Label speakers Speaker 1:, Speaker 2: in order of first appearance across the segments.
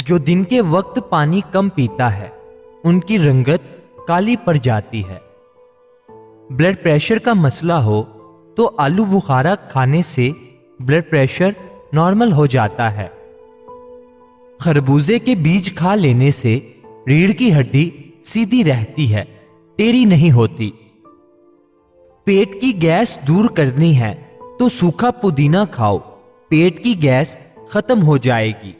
Speaker 1: جو دن کے وقت پانی کم پیتا ہے ان کی رنگت کالی پڑ جاتی ہے۔ بلڈ پریشر کا مسئلہ ہو تو آلو بخارا کھانے سے بلڈ پریشر نارمل ہو جاتا ہے۔ خربوزے کے بیج کھا لینے سے ریڑھ کی ہڈی سیدھی رہتی ہے، ٹیڑھی نہیں ہوتی۔ پیٹ کی گیس دور کرنی ہے تو سوکھا پودینہ کھاؤ، پیٹ کی گیس ختم ہو جائے گی۔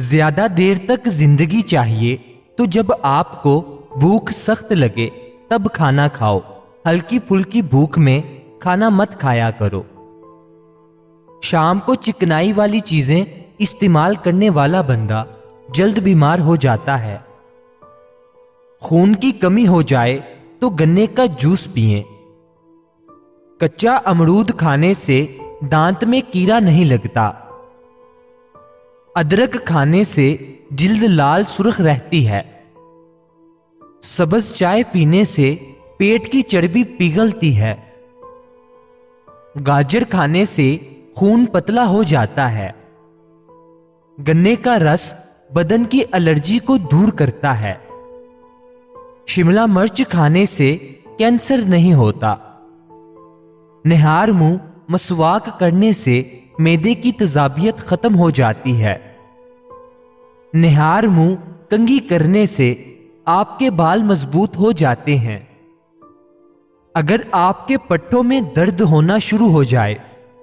Speaker 1: زیادہ دیر تک زندگی چاہیے تو جب آپ کو بھوک سخت لگے تب کھانا کھاؤ، ہلکی پھلکی بھوک میں کھانا مت کھایا کرو۔ شام کو چکنائی والی چیزیں استعمال کرنے والا بندہ جلد بیمار ہو جاتا ہے۔ خون کی کمی ہو جائے تو گنے کا جوس پئیں۔ کچا امرود کھانے سے دانت میں کیڑا نہیں لگتا۔ ادرک کھانے سے جلد لال سرخ رہتی ہے۔ سبز چائے پینے سے پیٹ کی چربی پگھلتی ہے۔ گاجر کھانے سے خون پتلا ہو جاتا ہے۔ گنے کا رس بدن کی الرجی کو دور کرتا ہے۔ شملہ مرچ کھانے سے کینسر نہیں ہوتا۔ نہار منہ مسواک کرنے سے معدے کی تیزابیت ختم ہو جاتی ہے۔ نہار منہ کنگھی کرنے سے آپ کے بال مضبوط ہو جاتے ہیں۔ اگر آپ کے پٹھوں میں درد ہونا شروع ہو جائے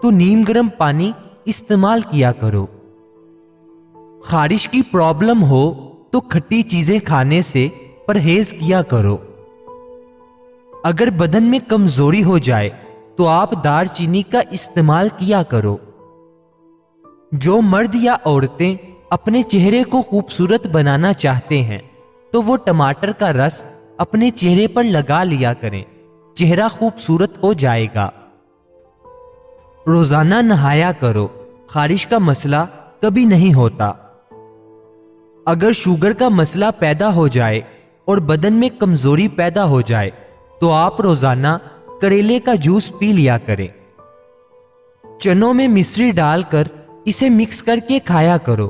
Speaker 1: تو نیم گرم پانی استعمال کیا کرو۔ خارش کی پرابلم ہو تو کھٹی چیزیں کھانے سے پرہیز کیا کرو۔ اگر بدن میں کمزوری ہو جائے تو آپ دار چینی کا استعمال کیا کرو۔ جو مرد یا عورتیں اپنے چہرے کو خوبصورت بنانا چاہتے ہیں تو وہ ٹماٹر کا رس اپنے چہرے پر لگا لیا کریں، چہرہ خوبصورت ہو جائے گا۔ روزانہ نہایا کرو، خارش کا مسئلہ کبھی نہیں ہوتا۔ اگر شوگر کا مسئلہ پیدا ہو جائے اور بدن میں کمزوری پیدا ہو جائے تو آپ روزانہ کریلے کا جوس پی لیا کریں۔ چنوں میں مصری ڈال کر اسے مکس کر کے کھایا کرو،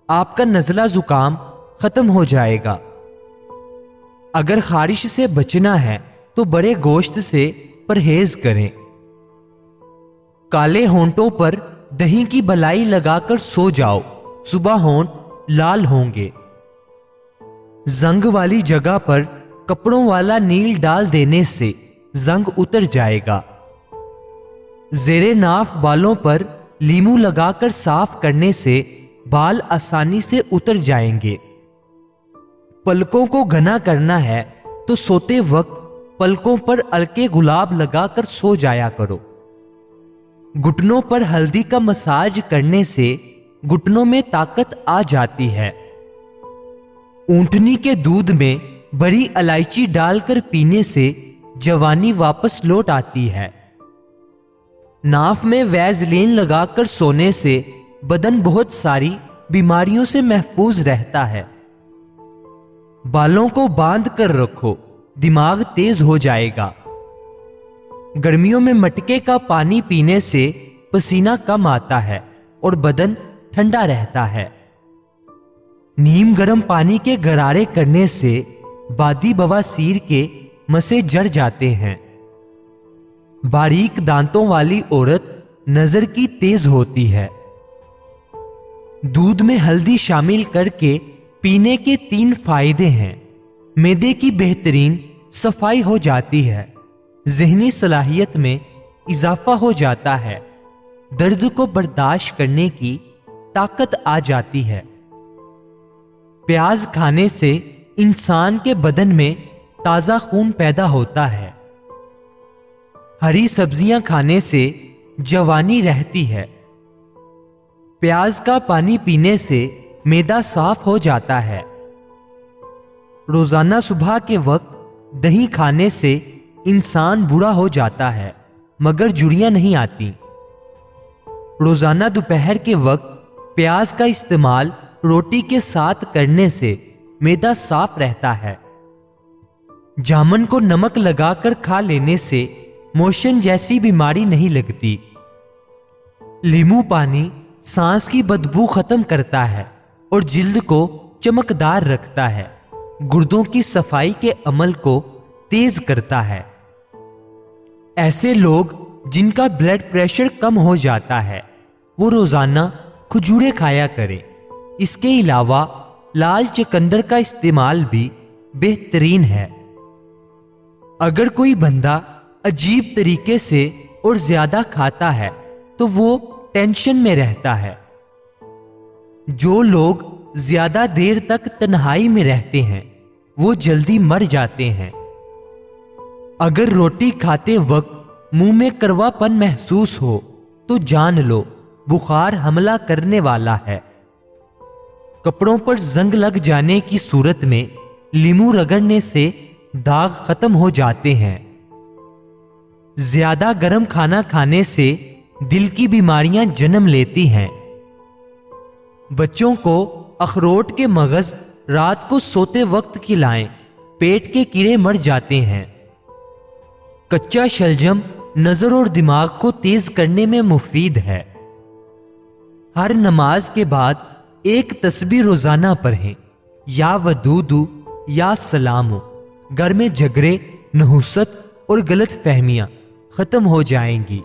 Speaker 1: آپ کا نزلہ زکام ختم ہو جائے گا۔ اگر خارش سے بچنا ہے تو بڑے گوشت سے پرہیز کریں۔ کالے ہونٹوں پر دہی کی بلائی لگا کر سو جاؤ، صبح ہونٹ لال ہوں گے۔ زنگ والی جگہ پر کپڑوں والا نیل ڈال دینے سے زنگ اتر جائے گا۔ زیر ناف بالوں پر لیمو لگا کر صاف کرنے سے بال آسانی سے اتر جائیں گے۔ پلکوں کو گھنا کرنا ہے تو سوتے وقت پلکوں پر ہلکے گلاب لگا کر سو جایا کرو۔ گھٹنوں پر ہلدی کا مساج کرنے سے گھٹنوں میں طاقت آ جاتی ہے۔ اونٹنی کے دودھ میں بڑی الائچی ڈال کر پینے سے جوانی واپس لوٹ آتی ہے۔ ناف میں ویزلین لگا کر سونے سے بدن بہت ساری بیماریوں سے محفوظ رہتا ہے۔ بالوں کو باندھ کر رکھو، دماغ تیز ہو جائے گا۔ گرمیوں میں مٹکے کا پانی پینے سے پسینہ کم آتا ہے اور بدن ٹھنڈا رہتا ہے۔ نیم گرم پانی کے غرارے کرنے سے بادی بواسیر کے مسے جڑ جاتے ہیں۔ باریک دانتوں والی عورت نظر کی تیز ہوتی ہے۔ دودھ میں ہلدی شامل کر کے پینے کے 3 فائدے ہیں۔ معدے کی بہترین صفائی ہو جاتی ہے، ذہنی صلاحیت میں اضافہ ہو جاتا ہے، درد کو برداشت کرنے کی طاقت آ جاتی ہے۔ پیاز کھانے سے انسان کے بدن میں تازہ خون پیدا ہوتا ہے۔ ہری سبزیاں کھانے سے جوانی رہتی ہے۔ پیاز کا پانی پینے سے معدہ صاف ہو جاتا ہے۔ روزانہ صبح کے وقت دہی کھانے سے انسان بوڑھا ہو جاتا ہے مگر جھریاں نہیں آتی۔ روزانہ دوپہر کے وقت پیاز کا استعمال روٹی کے ساتھ کرنے سے معدہ صاف رہتا ہے۔ جامن کو نمک لگا کر کھا لینے سے موشن جیسی بیماری نہیں لگتی۔ لیمو پانی سانس کی بدبو ختم کرتا ہے، اور جلد کو چمکدار رکھتا ہے، گردوں کی صفائی کے عمل کو تیز کرتا ہے۔ ایسے لوگ جن کا بلڈ پریشر کم ہو جاتا ہے وہ روزانہ کھجوریں کھایا کریں۔ اس کے علاوہ لال چقندر کا استعمال بھی بہترین ہے۔ اگر کوئی بندہ عجیب طریقے سے اور زیادہ کھاتا ہے تو وہ ٹینشن میں رہتا ہے۔ جو لوگ زیادہ دیر تک تنہائی میں رہتے ہیں وہ جلدی مر جاتے ہیں۔ اگر روٹی کھاتے وقت منہ میں کروا پن محسوس ہو تو جان لو بخار حملہ کرنے والا ہے۔ کپڑوں پر زنگ لگ جانے کی صورت میں لیمو رگڑنے سے داغ ختم ہو جاتے ہیں۔ زیادہ گرم کھانا کھانے سے دل کی بیماریاں جنم لیتی ہیں۔ بچوں کو اخروٹ کے مغز رات کو سوتے وقت کھلائیں، پیٹ کے کیڑے مر جاتے ہیں۔ کچا شلجم نظر اور دماغ کو تیز کرنے میں مفید ہے۔ ہر نماز کے بعد ایک تسبیح روزانہ پڑھیں، یا ودودو یا سلامو۔ گھر میں جھگڑے، نحوست اور غلط فہمیاں ختم ہو جائیں گی۔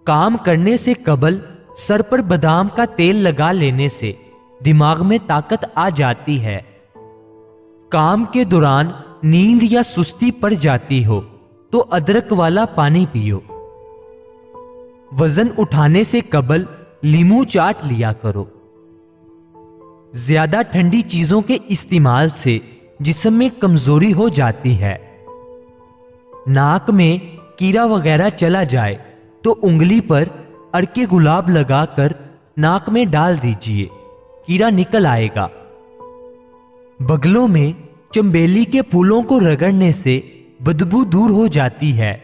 Speaker 1: کام کرنے سے قبل سر پر بادام کا تیل لگا لینے سے دماغ میں طاقت آ جاتی ہے۔ کام کے دوران نیند یا سستی پڑ جاتی ہو تو ادرک والا پانی پیو۔ وزن اٹھانے سے قبل لیمو چاٹ لیا کرو۔ زیادہ ٹھنڈی چیزوں کے استعمال سے جسم میں کمزوری ہو جاتی ہے۔ ناک میں کیڑا وغیرہ چلا جائے تو انگلی پر ارکے گلاب لگا کر ناک میں ڈال دیجئے، کیڑا نکل آئے گا۔ بغلوں میں چنبیلی کے پھولوں کو رگڑنے سے بدبو دور ہو جاتی ہے۔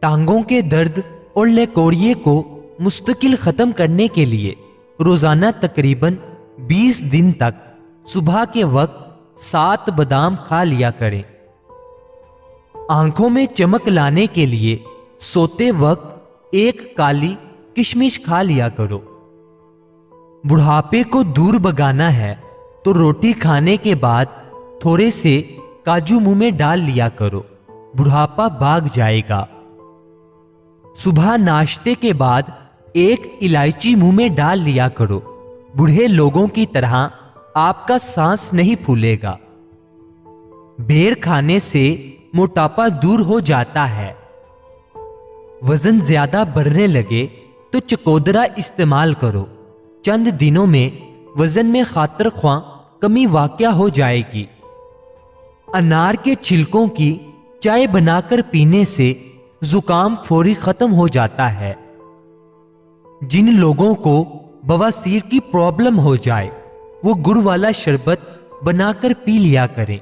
Speaker 1: ٹانگوں کے درد اور لیکوریے کو مستقل ختم کرنے کے لیے روزانہ تقریباً 20 دن تک صبح کے وقت 7 بادام کھا لیا کریں۔ آنکھوں میں چمک لانے کے لیے سوتے وقت ایک کالی کشمش کھا لیا کرو۔ بڑھاپے کو دور بھگانا ہے تو روٹی کھانے کے بعد تھوڑے سے کاجو منہ میں ڈال لیا کرو، بڑھاپا بھاگ جائے گا۔ صبح ناشتے کے بعد ایک الائچی منہ میں ڈال لیا کرو، بوڑھے لوگوں کی طرح آپ کا سانس نہیں پھولے گا۔ بیر کھانے سے موٹاپا دور ہو جاتا ہے۔ وزن زیادہ بڑھنے لگے تو چکودرا استعمال کرو، چند دنوں میں وزن میں خاطر خواہ کمی واقع ہو جائے گی۔ انار کے چھلکوں کی چائے بنا کر پینے سے زکام فوری ختم ہو جاتا ہے۔ جن لوگوں کو بواسیر کی پرابلم ہو جائے وہ گڑ والا شربت بنا کر پی لیا کریں،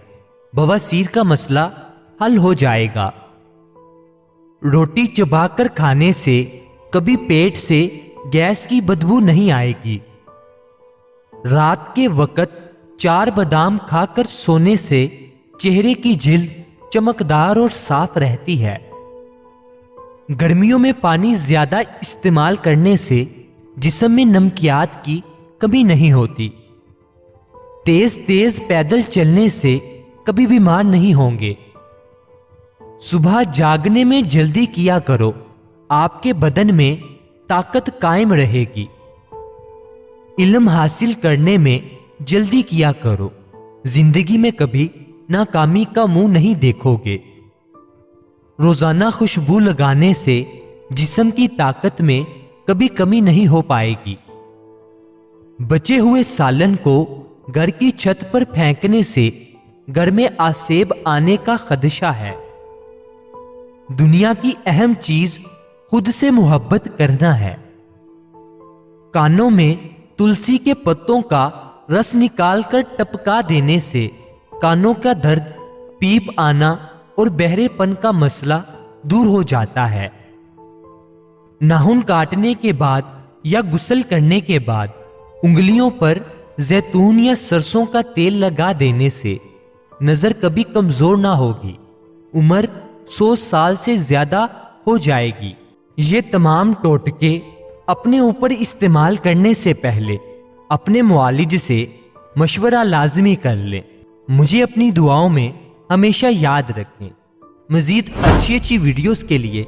Speaker 1: بواسیر کا مسئلہ حل ہو جائے گا۔ روٹی چبا کر کھانے سے کبھی پیٹ سے گیس کی بدبو نہیں آئے گی۔ رات کے وقت 4 بادام کھا کر سونے سے چہرے کی جلد چمکدار اور صاف رہتی ہے۔ گرمیوں میں پانی زیادہ استعمال کرنے سے جسم میں نمکیات کی کمی نہیں ہوتی۔ تیز تیز پیدل چلنے سے کبھی بیمار نہیں ہوں گے۔ صبح جاگنے میں جلدی کیا کرو، آپ کے بدن میں طاقت قائم رہے گی۔ علم حاصل کرنے میں جلدی کیا کرو، زندگی میں کبھی ناکامی کا منہ نہیں دیکھو گے۔ روزانہ خوشبو لگانے سے جسم کی طاقت میں کبھی کمی نہیں ہو پائے گی۔ بچے ہوئے سالن کو گھر کی چھت پر پھینکنے سے گھر میں آسیب آنے کا خدشہ ہے۔ دنیا کی اہم چیز خود سے محبت کرنا ہے۔ کانوں میں تلسی کے پتوں کا رس نکال کر ٹپکا دینے سے کانوں کا درد، پیپ آنا اور بہرے پن کا مسئلہ دور ہو جاتا ہے۔ ناخن کاٹنے کے بعد یا غسل کرنے کے بعد انگلیوں پر زیتون یا سرسوں کا تیل لگا دینے سے نظر کبھی کمزور نہ ہوگی، عمر 100 سال سے زیادہ ہو جائے گی۔ یہ تمام ٹوٹکے اپنے اوپر استعمال کرنے سے پہلے اپنے معالج سے مشورہ لازمی کر لیں۔ مجھے اپنی دعاؤں میں ہمیشہ یاد رکھیں۔ مزید اچھی ویڈیوز کے لیے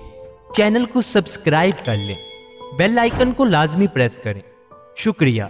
Speaker 1: چینل کو سبسکرائب کر لیں، بیل آئیکن کو لازمی پریس کریں۔ شکریہ۔